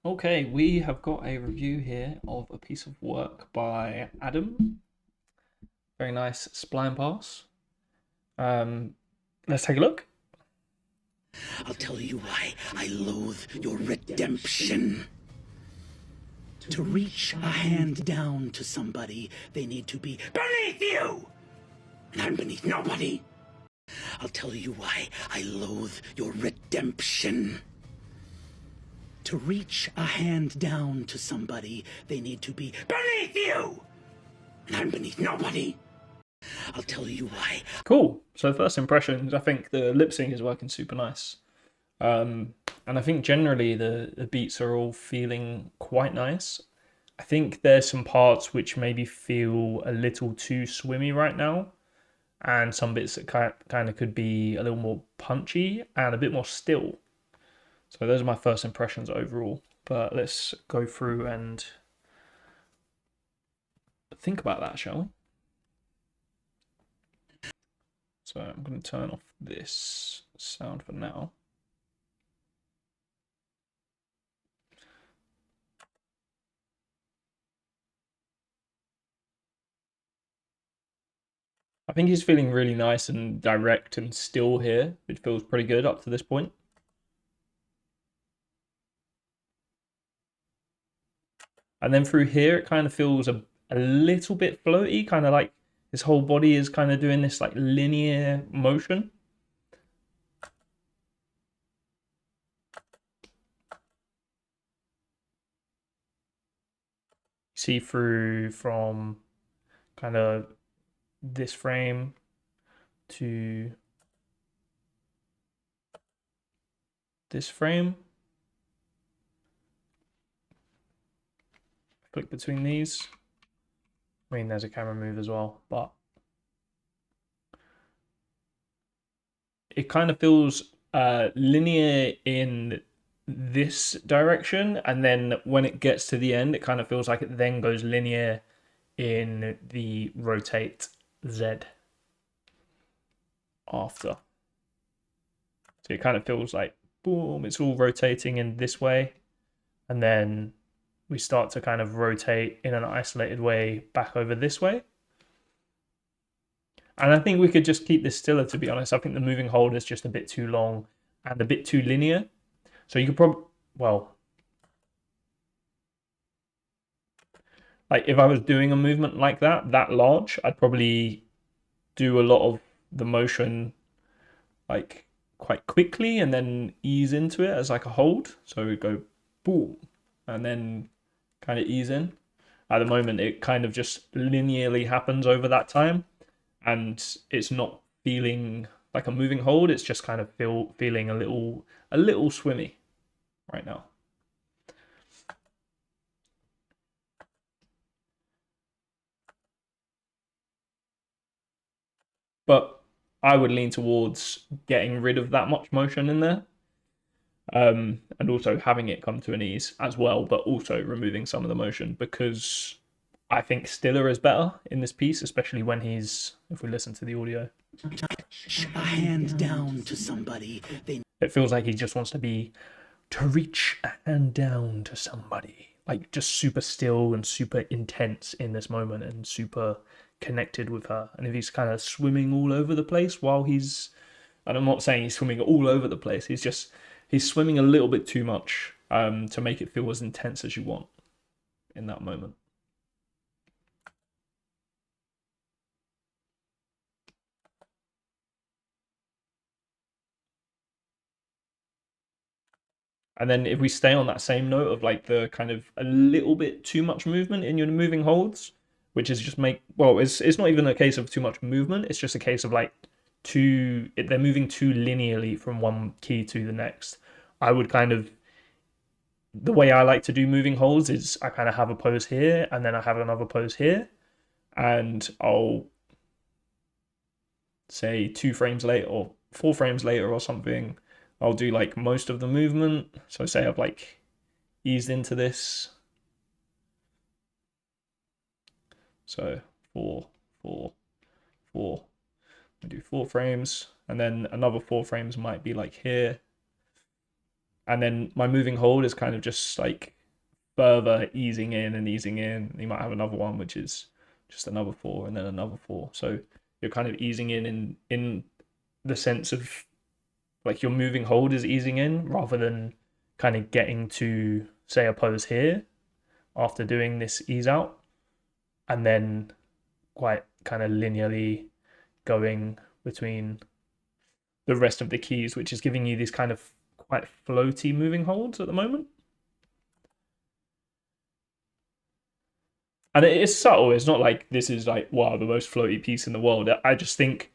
Okay, we have got a review here of a piece of work by Adam. Very nice spline pass. Let's take a look. I'll tell you why I loathe your redemption. To reach a hand down to somebody, they need to be beneath you! And I'm beneath nobody. I'll tell you why I loathe your redemption. To reach a hand down to somebody, they need to be beneath you! And I'm beneath nobody. I'll tell you why. Cool. So first impressions, I think the lip sync is working super nice. And I think generally the beats are all feeling quite nice. I think there's some parts which maybe feel a little too swimmy right now, and some bits that kind of could be a little more punchy and a bit more still. So those are my first impressions overall. But let's go through and think about that, shall we? So I'm going to turn off this sound for now. I think he's feeling really nice and direct and still here. It feels pretty good up to this point. And then through here, it kind of feels a little bit floaty, kind of like his whole body is kind of doing this like linear motion. See through from kind of this frame to this frame. Flick between these. I mean, there's a camera move as well, but it kind of feels linear in this direction, and then when it gets to the end, it kind of feels like it then goes linear in the rotate Z after. So it kind of feels like, boom, it's all rotating in this way, and then we start to kind of rotate in an isolated way back over this way. And I think we could just keep this stiller, to be honest. I think the moving hold is just a bit too long and a bit too linear. So you could probably, well, like if I was doing a movement like that large, I'd probably do a lot of the motion like quite quickly and then ease into it as like a hold. So we go boom and then kind of ease in. At the moment, it kind of just linearly happens over that time, and it's not feeling like a moving hold. It's just kind of feeling a little swimmy right now. But I would lean towards getting rid of that much motion in there, and also having it come to an ease as well, but also removing some of the motion, because I think stiller is better in this piece, especially when he's, if we listen to the audio, A hand down to somebody, they it feels like he just wants to reach a hand down to somebody, like just super still and super intense in this moment and super connected with her. And if he's kind of swimming all over the place while he's, and I'm not saying he's swimming all over the place, he's swimming a little bit too much to make it feel as intense as you want in that moment. And then if we stay on that same note of like the kind of a little bit too much movement in your moving holds, which is just it's not even a case of too much movement. It's just a case of like they're moving too linearly from one key to the next. I would kind of, the way I like to do moving holds is I kind of have a pose here and then I have another pose here, and I'll say 2 frames later or 4 frames later or something, I'll do like most of the movement. So say I've like eased into this. So 4, 4, 4. I do 4 frames, and then another 4 frames might be like here. And then my moving hold is kind of just like further easing in and easing in. You might have another one which is just another 4 and then another 4. So you're kind of easing in the sense of like your moving hold is easing in rather than kind of getting to say a pose here after doing this ease out and then quite kind of linearly going between the rest of the keys, which is giving you these kind of quite floaty moving holds at the moment. And it is subtle. It's not like this is like, wow, the most floaty piece in the world. I just think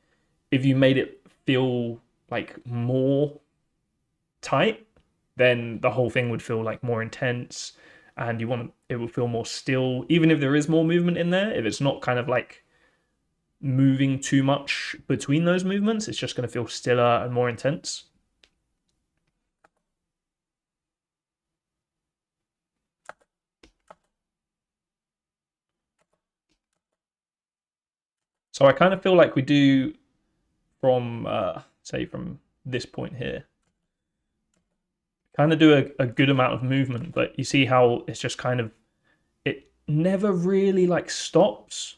if you made it feel like more tight, then the whole thing would feel like more intense and it will feel more still. Even if there is more movement in there, if it's not kind of like moving too much between those movements, it's just going to feel stiller and more intense. So I kind of feel like we do from, say, from this point here, kind of do a good amount of movement, but you see how it's just kind of, it never really like stops.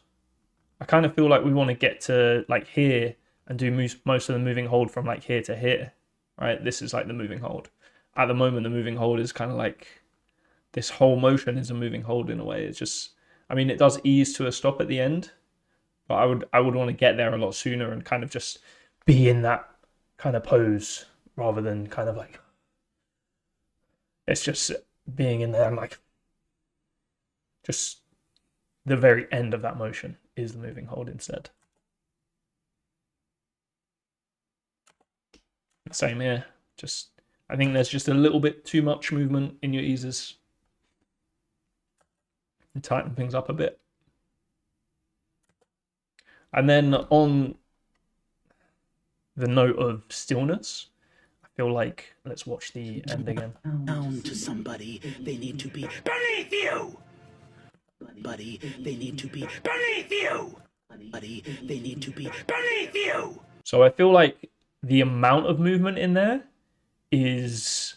I kind of feel like we want to get to like here and do most of the moving hold from like here to here, right? This is like the moving hold. At the moment, the moving hold is kind of like this whole motion is a moving hold in a way. It's just, I mean, it does ease to a stop at the end, but I would want to get there a lot sooner and kind of just be in that kind of pose rather than kind of like it's just being in there and like just the very end of that motion is the moving hold instead. Same here. Just I think there's just a little bit too much movement in your eases. And tighten things up a bit. And then on the note of stillness, I feel like let's watch the end again. Down to somebody, they need to be beneath you. Buddy, they need to be beneath you. Buddy, they need to be beneath you. So I feel like the amount of movement in there is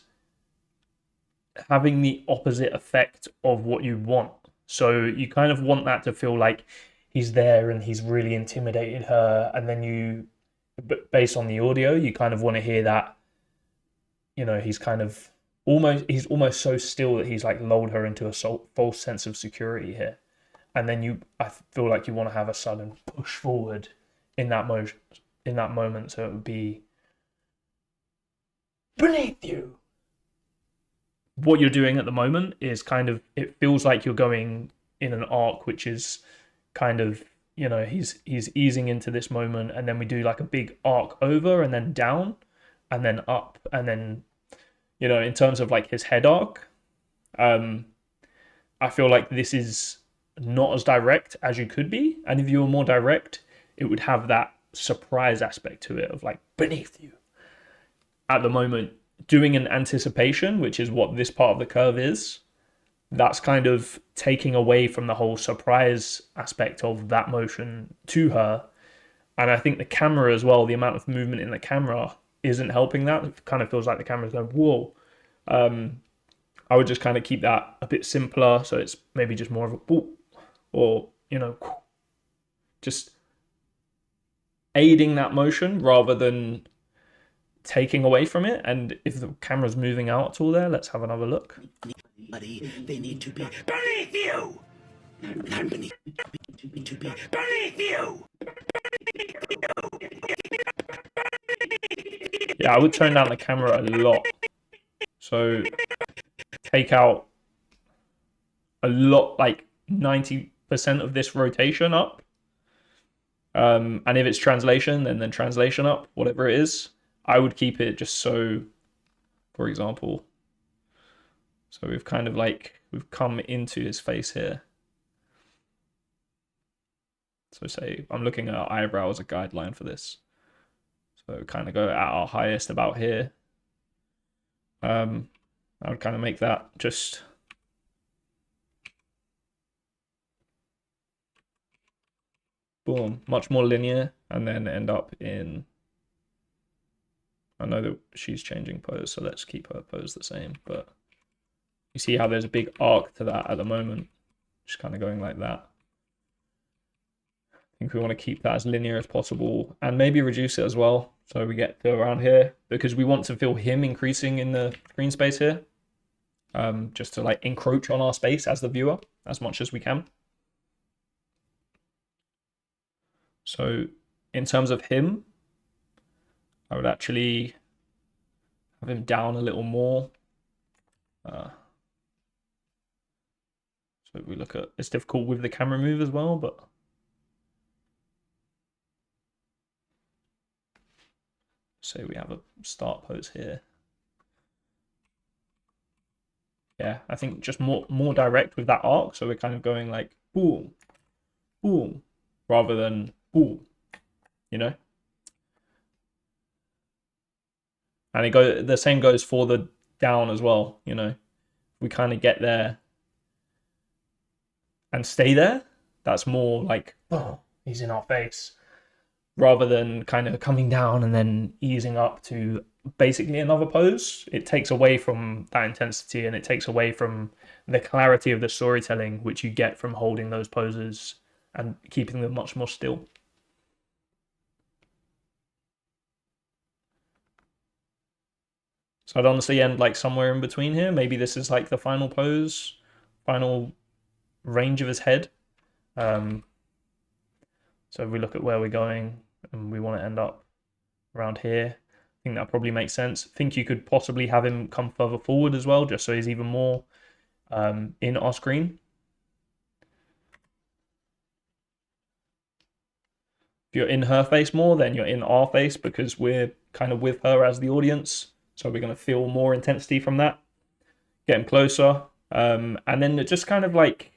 having the opposite effect of what you want. So you kind of want that to feel like he's there and he's really intimidated her, and then you, based on the audio, you kind of want to hear that, you know, he's almost so still that he's like lulled her into a false sense of security here, and then I feel like you want to have a sudden push forward in that motion, in that moment, so it would be beneath you. What you're doing at the moment is kind of, it feels like you're going in an arc which is kind of, you know, he's easing into this moment, and then we do like a big arc over and then down and then up, and then, you know, in terms of like his head arc, I feel like this is not as direct as you could be, and if you were more direct, it would have that surprise aspect to it of like beneath you. At the moment, doing an anticipation, which is what this part of the curve is, that's kind of taking away from the whole surprise aspect of that motion to her. And I think the camera as well, the amount of movement in the camera isn't helping that. It kind of feels like the camera's going, whoa. I would just kind of keep that a bit simpler. So it's maybe just more of a whoop, or, you know, just aiding that motion rather than taking away from it. And if the camera's moving out at all there, let's have another look. Buddy, they need to be beneath you. Not beneath to be beneath you. Yeah, I would tone down the camera a lot. So take out a lot, like 90% of this rotation up. And if it's translation, then translation up, whatever it is. I would keep it just so, for example, so we've kind of like, we've come into his face here. So say, I'm looking at our eyebrow as a guideline for this. So kind of go at our highest about here. I would kind of make that just boom, much more linear, and then end up in I know that she's changing pose, so let's keep her pose the same. But you see how there's a big arc to that at the moment. Just kind of going like that. I think we want to keep that as linear as possible and maybe reduce it as well. So we get to around here because we want to feel him increasing in the screen space here. Just to like encroach on our space as the viewer as much as we can. So in terms of him, I would actually have him down a little more. So we look at, it's difficult with the camera move as well, but say we have a start pose here. Yeah, I think just more direct with that arc. So we're kind of going like boom, boom, rather than boom, you know. And the same goes for the down as well, you know. We kind of get there and stay there. That's more like, oh, he's in our face, rather than kind of coming down and then easing up to basically another pose. It takes away from that intensity and it takes away from the clarity of the storytelling which you get from holding those poses and keeping them much more still. So I'd honestly end like somewhere in between here. Maybe this is like the final pose, final range of his head. So if we look at where we're going and we want to end up around here, I think that probably makes sense. I think you could possibly have him come further forward as well, just so he's even more in our screen. If you're in her face more, then you're in our face because we're kind of with her as the audience. So we're going to feel more intensity from that. Get him closer. And then just kind of like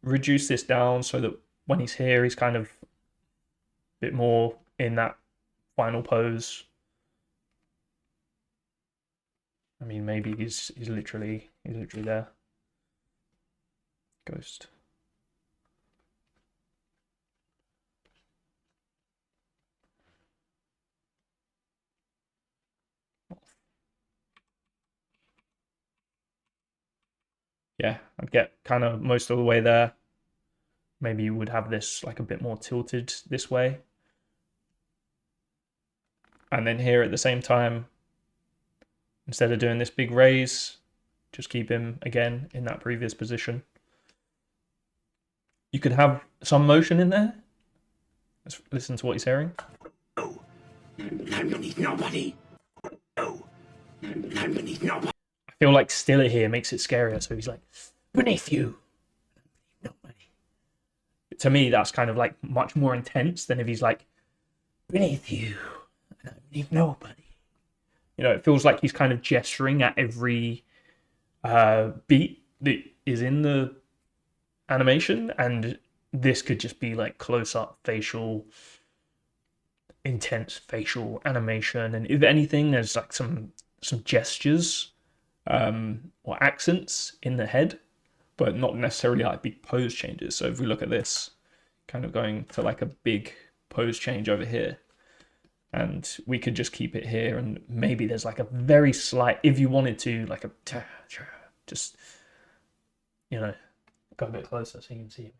reduce this down so that when he's here, he's kind of a bit more in that final pose. I mean, maybe he's literally there. Ghost. Yeah, I'd get kind of most of the way there. Maybe you would have this like a bit more tilted this way. And then here at the same time, instead of doing this big raise, just keep him again in that previous position. You could have some motion in there. Let's listen to what he's hearing. Oh, I'm beneath nobody. Oh, I'm beneath nobody. I feel like Stiller here makes it scarier. So he's like, beneath you. Nobody. To me, that's kind of like much more intense than if he's like, beneath you. Beneath nobody. You know, it feels like he's kind of gesturing at every beat that is in the animation, and this could just be like close-up facial, intense facial animation, and if anything, there's like some gestures or accents in the head, but not necessarily like big pose changes. So if we look at this, kind of going to like a big pose change over here, and we could just keep it here, and maybe there's like a very slight, if you wanted to, like a just, you know, go a bit closer so you can see it.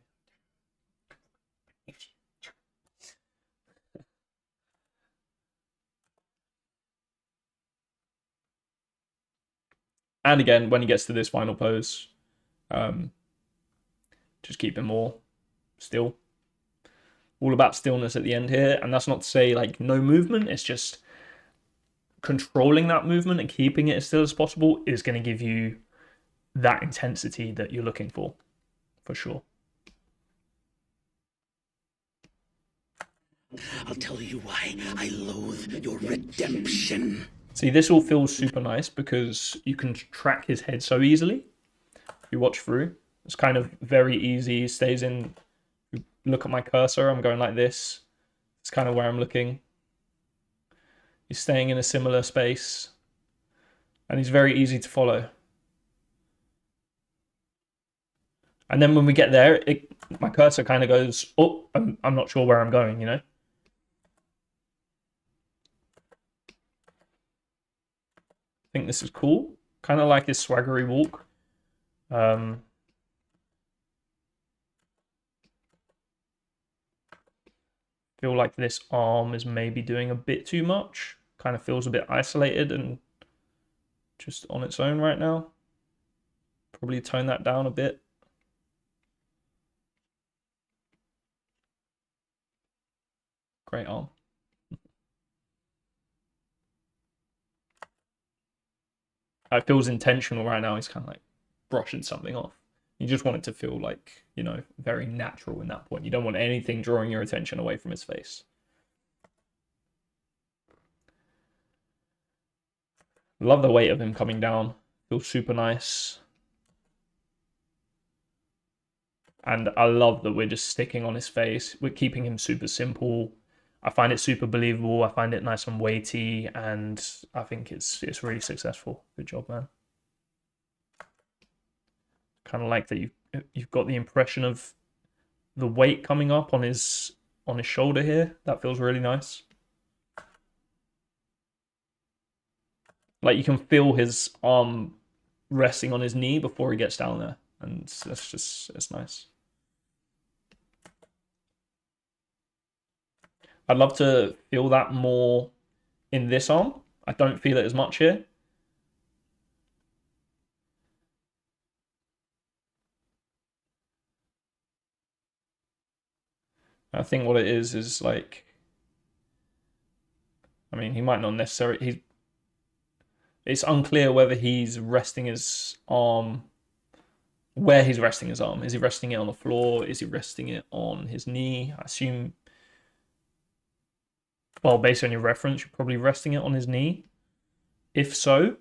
And again, when he gets to this final pose, just keep him more still. All about stillness at the end here. And that's not to say like no movement. It's just controlling that movement and keeping it as still as possible is going to give you that intensity that you're looking for sure. I'll tell you why I loathe your redemption. See, this all feels super nice because you can track his head so easily. If you watch through, it's kind of very easy. Stays in. Look at my cursor. I'm going like this. It's kind of where I'm looking. He's staying in a similar space. And he's very easy to follow. And then when we get there, my cursor kind of goes, oh, I'm not sure where I'm going, you know? think this is cool. Kind of like his swaggery walk. Feel like this arm is maybe doing a bit too much. Kind of feels a bit isolated and just on its own right now. Probably tone that down a bit. Great arm. It feels intentional right now. He's kind of like brushing something off. You just want it to feel like, you know, very natural in that point. You don't want anything drawing your attention away from his face. Love the weight of him coming down. Feels super nice. And I love that we're just sticking on his face. We're keeping him super simple. I find it super believable. I find it nice and weighty, and I think it's really successful. Good job, man. Kind of like that you've got the impression of the weight coming up on his shoulder here. That feels really nice. Like you can feel his arm resting on his knee before he gets down there, and it's nice. I'd love to feel that more in this arm. I don't feel it as much here. I think what it is like, I mean, he might not necessarily. It's unclear whether he's resting his arm, where he's resting his arm. Is he resting it on the floor? Is he resting it on his knee? I assume, well, based on your reference, you're probably resting it on his knee. If so, I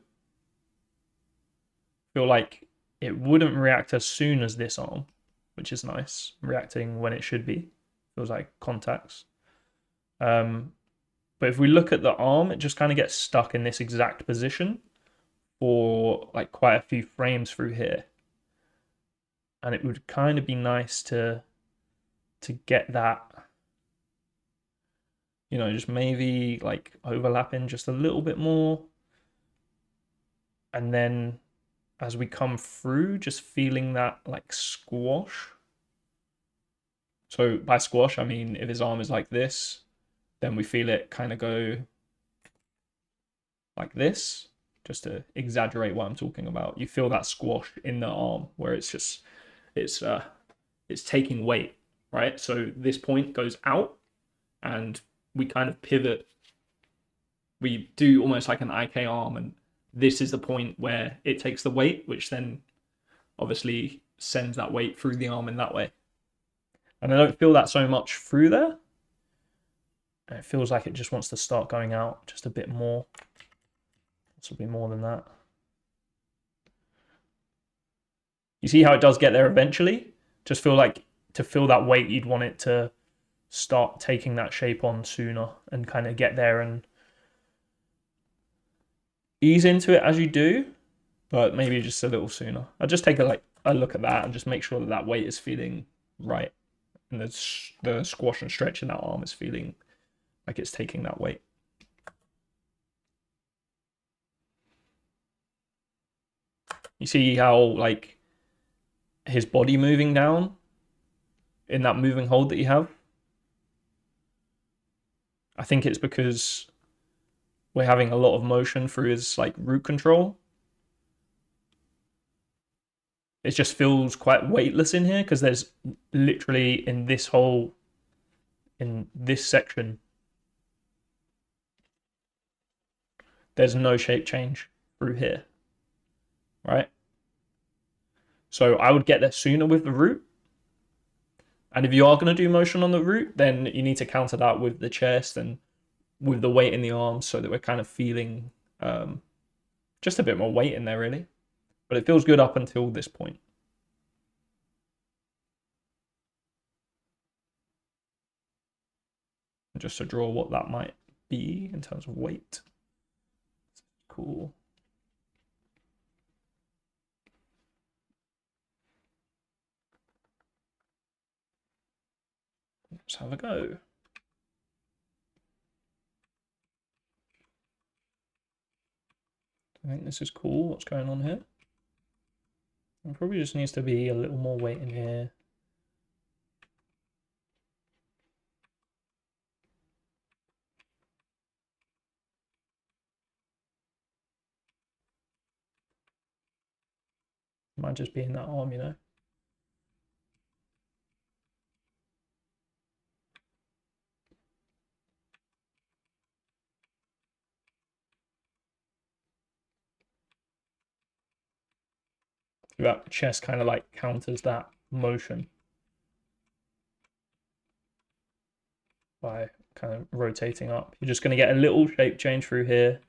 feel like it wouldn't react as soon as this arm, which is nice. Reacting when it should be. Feels like contacts. But if we look at the arm, it just kind of gets stuck in this exact position for like quite a few frames through here. And it would kind of be nice to get that, you know, just maybe like overlapping just a little bit more. And then as we come through, just feeling that like squash. So by squash, I mean if his arm is like this, then we feel it kind of go like this, just to exaggerate what I'm talking about. You feel that squash in the arm where it's just it's taking weight, right? So this point goes out and we kind of pivot. We do almost like an IK arm, and this is the point where it takes the weight, which then obviously sends that weight through the arm in that way. And I don't feel that so much through there. And it feels like it just wants to start going out just a bit more. This will be more than that. You see how it does get there eventually? Just feel like to feel that weight, you'd want it to start taking that shape on sooner and kind of get there and ease into it as you do, but maybe just a little sooner. I'll just take a look at that and just make sure that that weight is feeling right. And the squash and stretch in that arm is feeling like it's taking that weight. You see how like his body moving down in that moving hold that you have? I think it's because we're having a lot of motion through his like root control. It just feels quite weightless in here because there's literally in this section, there's no shape change through here, right? So I would get there sooner with the root. And if you are going to do motion on the root, then you need to counter that with the chest and with the weight in the arms so that we're kind of feeling just a bit more weight in there, really. But it feels good up until this point. Just to draw what that might be in terms of weight. Cool. Let's have a go. I think this is cool. What's going on here? It probably just needs to be a little more weight in here. Might just be in that arm, you know. That chest kind of like counters that motion by kind of rotating up. You're just going to get a little shape change through here,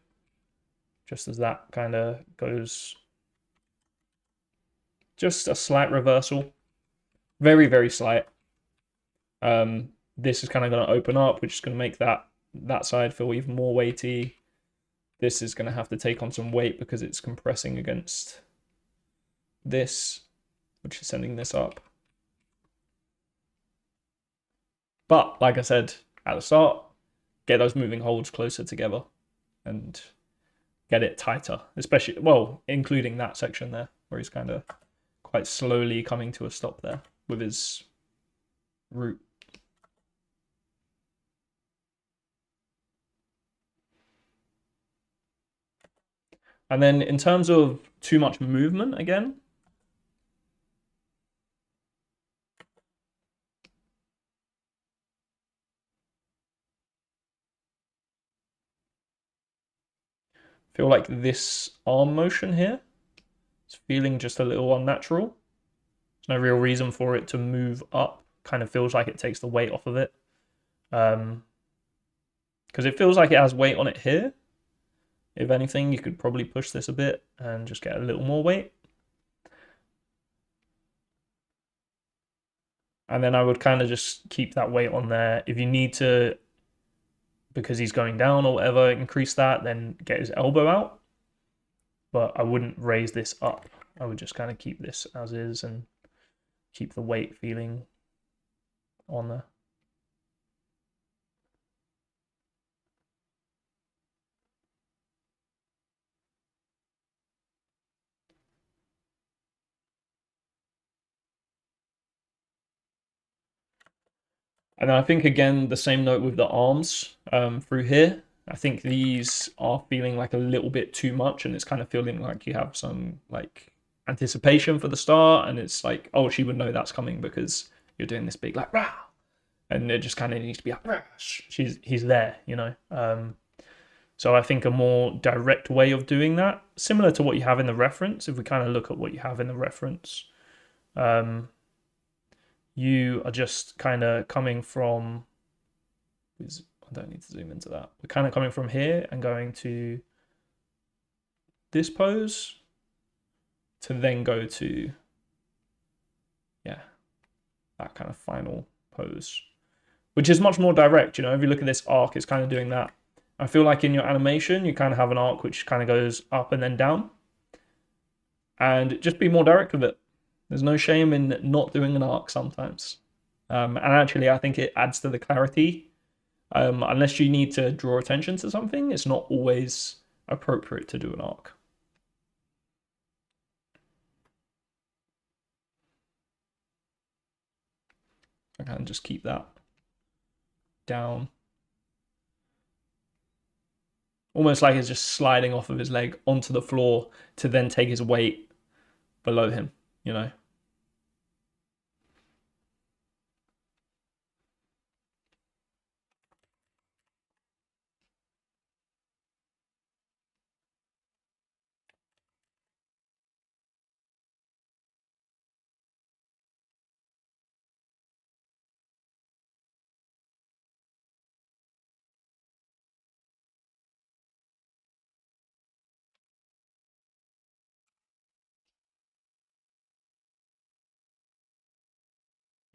just as that kind of goes. Just a slight reversal, very, very slight. This is kind of going to open up, which is going to make that side feel even more weighty. This is going to have to take on some weight because it's compressing against this, which is sending this up. But like I said at the start, get those moving holds closer together and get it tighter, especially, well, including that section there where he's kind of quite slowly coming to a stop there with his root. And then in terms of too much movement again, feel like this arm motion here is feeling just a little unnatural. There's no real reason for it to move up. Kind of feels like it takes the weight off of it. Because it feels like it has weight on it here. If anything, you could probably push this a bit and just get a little more weight. And then I would kind of just keep that weight on there. If you need to, because he's going down or whatever, increase that, then get his elbow out. But I wouldn't raise this up. I would just kind of keep this as is and keep the weight feeling on there. And then I think, again, the same note with the arms through here. I think these are feeling like a little bit too much, and it's kind of feeling like you have some like anticipation for the start, and it's like, oh, she would know that's coming because you're doing this big like rah, and it just kind of needs to be like rah. He's there, you know. So I think a more direct way of doing that, similar to what you have in the reference, if we kind of look at what you have in the reference, you are just kind of coming from, I don't need to zoom into that. We're kind of coming from here and going to this pose to then go to, yeah, that kind of final pose, which is much more direct. You know, if you look at this arc, it's kind of doing that. I feel like in your animation, you kind of have an arc which kind of goes up and then down, and just be more direct with it. There's no shame in not doing an arc sometimes. And actually, I think it adds to the clarity. Unless you need to draw attention to something, it's not always appropriate to do an arc. I can just keep that down. Almost like it's just sliding off of his leg onto the floor to then take his weight below him, you know?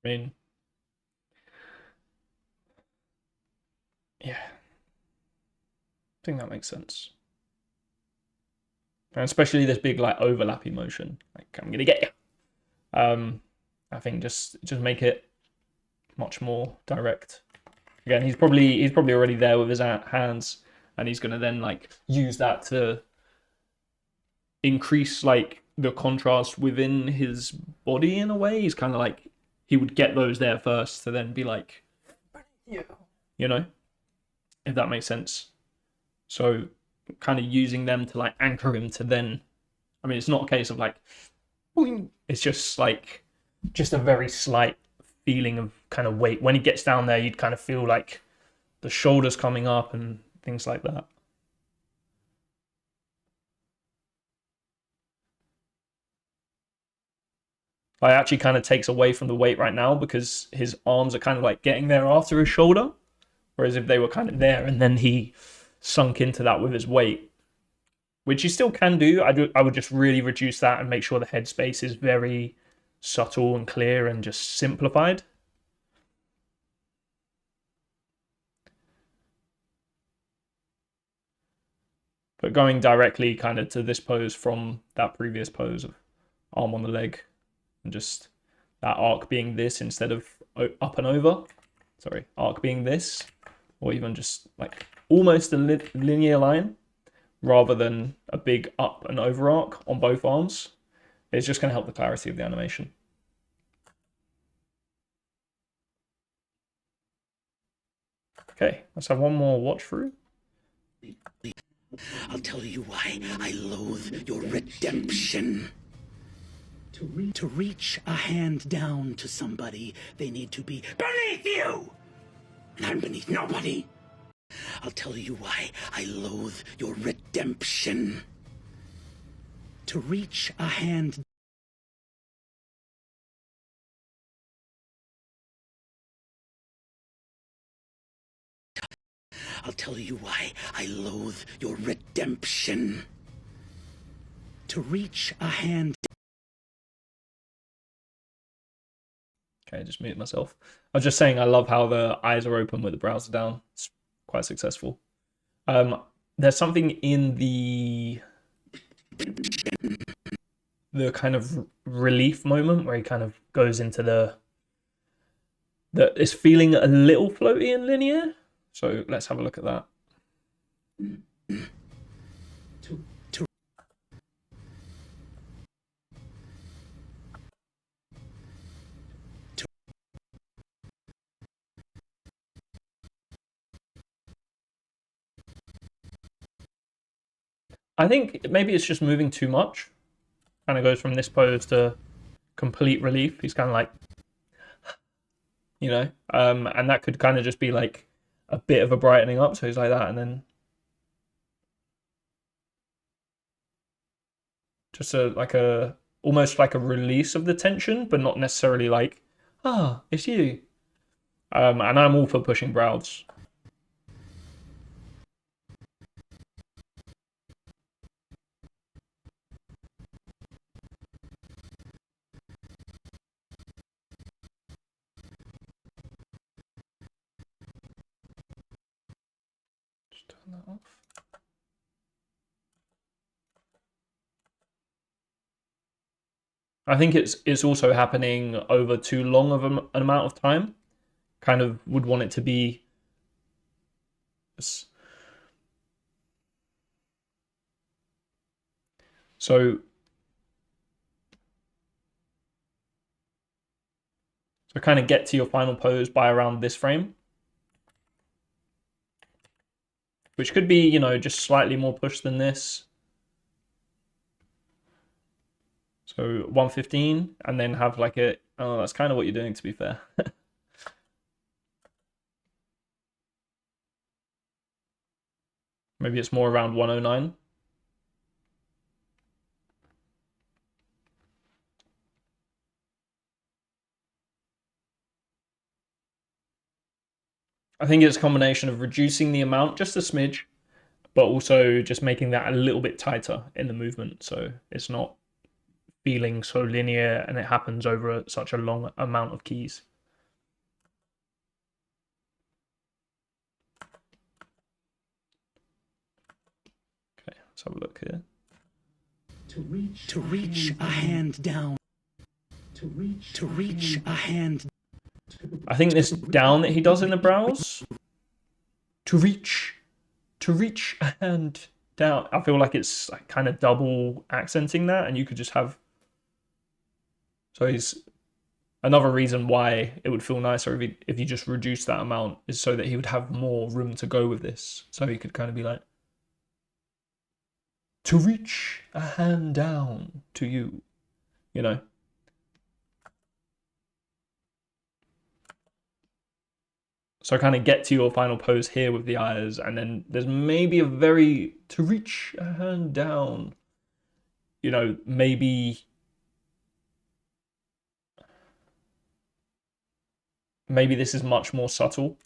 I mean, yeah, I think that makes sense. And especially this big like overlapping motion, like I'm gonna get you. I think just make it much more direct. Again, he's probably already there with his hands, and he's gonna then like use that to increase like the contrast within his body in a way. He's kind of like he would get those there first to then be like, you know, if that makes sense. So kind of using them to like anchor him to then. I mean, it's not a case of like, boing. It's just like just a very slight feeling of kind of weight. When he gets down there, you'd kind of feel like the shoulders coming up and things like that. It actually kind of takes away from the weight right now because his arms are kind of like getting there after his shoulder. Whereas if they were kind of there and then he sunk into that with his weight, which you still can do, I would just really reduce that and make sure the headspace is very subtle and clear and just simplified. But going directly kind of to this pose from that previous pose of arm on the leg and just that arc being this instead of up and over. Sorry, arc being this, or even just like almost a linear line rather than a big up and over arc on both arms. It's just going to help the clarity of the animation. Okay, let's have one more watch through. I'll tell you why I loathe your redemption. To reach a hand down to somebody, they need to be beneath you! And I'm beneath nobody. I'll tell you why I loathe your redemption. To reach a hand I'll tell you why I loathe your redemption. To reach a hand. Okay, just mute myself. I was just saying I love how the eyes are open with the brows down. It's quite successful. There's something in the kind of relief moment where he kind of goes into the it's feeling a little floaty and linear. So let's have a look at that. I think maybe it's just moving too much. Kind of goes from this pose to complete relief. He's kind of like, you know, and that could kind of just be like a bit of a brightening up. So he's like that, and then just almost like a release of the tension, but not necessarily like, it's you. And I'm all for pushing brows. Just turn that off. I think it's also happening over too long of an amount of time. Kind of would want it to be. So kind of get to your final pose by around this frame, which could be, you know, just slightly more push than this. So 115, and then have like that's kind of what you're doing, to be fair. Maybe it's more around 109. I think it's a combination of reducing the amount just a smidge, but also just making that a little bit tighter in the movement, so it's not feeling so linear and it happens over such a long amount of keys. Okay, let's have a look here. To reach a hand down. To reach a hand. I think this down that he does in the brows. To reach a hand down. I feel like it's like kind of double accenting that, and you could just have. So he's another reason why it would feel nicer if you just reduce that amount is so that he would have more room to go with this. So he could kind of be like, to reach a hand down to you, you know. So kind of get to your final pose here with the eyes, and then there's maybe a very to reach a hand down. You know, maybe this is much more subtle.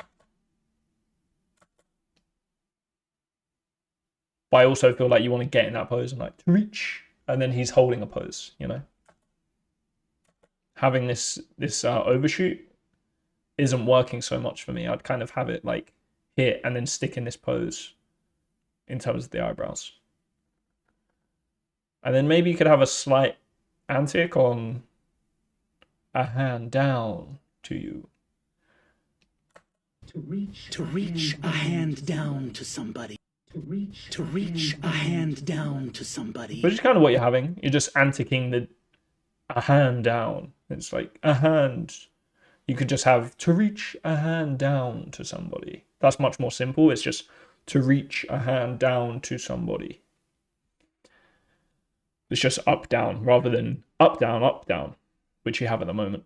But I also feel like you want to get in that pose and like to reach, and then he's holding a pose, you know. Having this overshoot isn't working so much for me. I'd kind of have it like hit and then stick in this pose in terms of the eyebrows. And then maybe you could have a slight antic on a hand down to you. To reach a hand down to somebody. To reach a hand down to somebody. Which is kind of what you're having. You're just anticing a hand down. It's like a hand. You could just have to reach a hand down to somebody. That's much more simple. It's just to reach a hand down to somebody. It's just up, down, rather than up, down, which you have at the moment.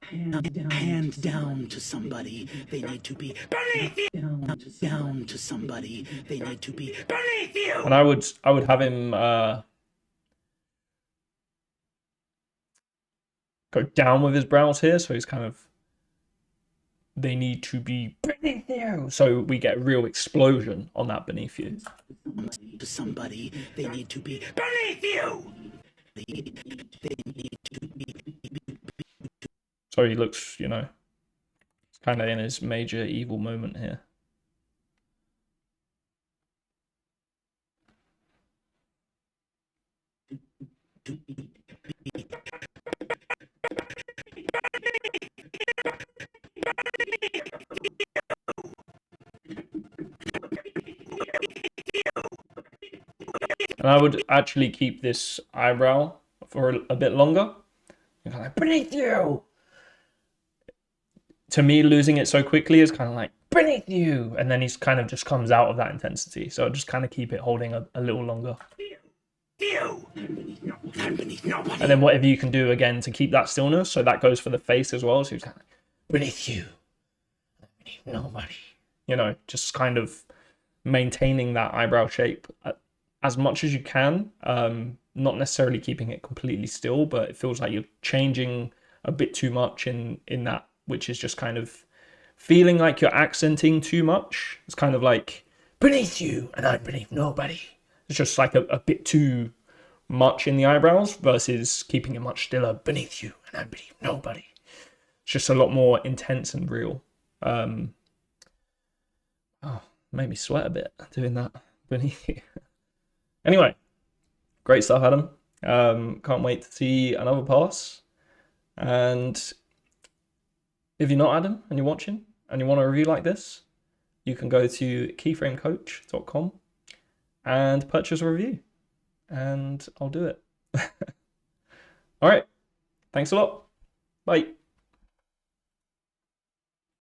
Hand down to somebody, they need to be beneath you. Down to somebody, they need to be beneath you. And I would have him go down with his brows here, so he's kind of, they need to be beneath you. So we get a real explosion on that beneath you. To somebody, they need to be beneath you. They need to be. So he looks, you know, he's kind of in his major evil moment here. And I would actually keep this eyebrow for a bit longer. You're kind of like, beneath you! To me, losing it so quickly is kind of like, beneath you! And then he's kind of just comes out of that intensity. So just kind of keep it holding a little longer. And then whatever you can do again to keep that stillness, so that goes for the face as well. So he's kind of like, beneath you, beneath nobody. You know, just kind of maintaining that eyebrow shape as much as you can. Not necessarily keeping it completely still, but it feels like you're changing a bit too much in that, which is just kind of feeling like you're accenting too much. It's kind of like, beneath you, and I'm beneath nobody. It's just like a bit too much in the eyebrows versus keeping it much stiller, beneath you, and I'm beneath nobody. It's just a lot more intense and real. Oh, made me sweat a bit doing that, beneath you. Anyway, great stuff, Adam. Can't wait to see another pass. And if you're not Adam and you're watching and you want a review like this, you can go to keyframecoach.com and purchase a review, and I'll do it. All right. Thanks a lot. Bye.